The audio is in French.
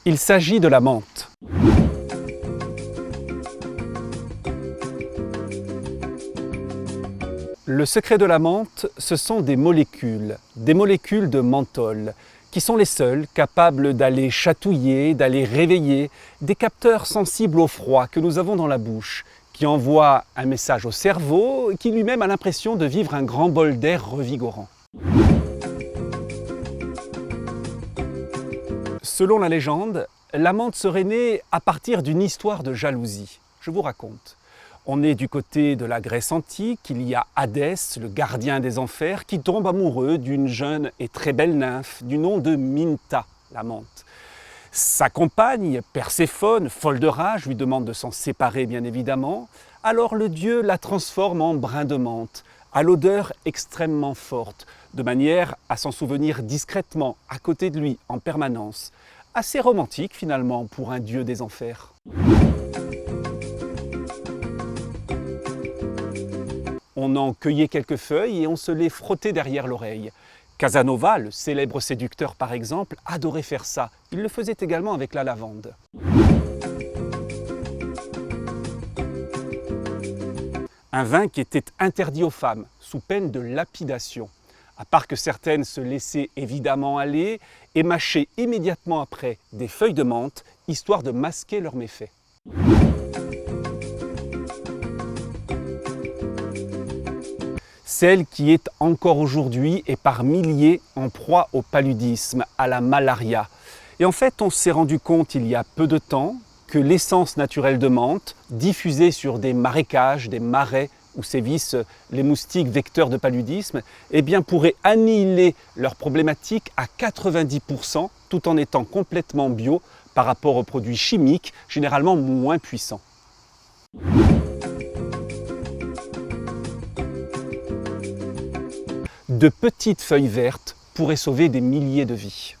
Il s'agit de la menthe. Le secret de la menthe, ce sont des molécules de menthol, qui sont les seules capables d'aller chatouiller, d'aller réveiller des capteurs sensibles au froid que nous avons dans la bouche, qui envoient un message au cerveau qui lui-même a l'impression de vivre un grand bol d'air revigorant. Selon la légende, la menthe serait née à partir d'une histoire de jalousie. Je vous raconte. On est du côté de la Grèce antique, il y a Hadès, le gardien des enfers, qui tombe amoureux d'une jeune et très belle nymphe du nom de Minta, la menthe. Sa compagne, Perséphone, folle de rage, lui demande de s'en séparer bien évidemment. Alors le dieu la transforme en brin de menthe, à l'odeur extrêmement forte, de manière à s'en souvenir discrètement, à côté de lui, en permanence. Assez romantique finalement pour un dieu des enfers. On en cueillait quelques feuilles et on se les frottait derrière l'oreille. Casanova, le célèbre séducteur par exemple, adorait faire ça. Il le faisait également avec la lavande. Un vin qui était interdit aux femmes, sous peine de lapidation. À part que certaines se laissaient évidemment aller et mâchaient immédiatement après des feuilles de menthe, histoire de masquer leurs méfaits. Celle qui est encore aujourd'hui et par milliers en proie au paludisme, à la malaria. Et en fait, on s'est rendu compte il y a peu de temps que l'essence naturelle de menthe, diffusée sur des marécages, des marais où sévissent les moustiques vecteurs de paludisme, eh bien, pourrait annihiler leurs problématiques à 90% tout en étant complètement bio par rapport aux produits chimiques, généralement moins puissants. De petites feuilles vertes pourraient sauver des milliers de vies.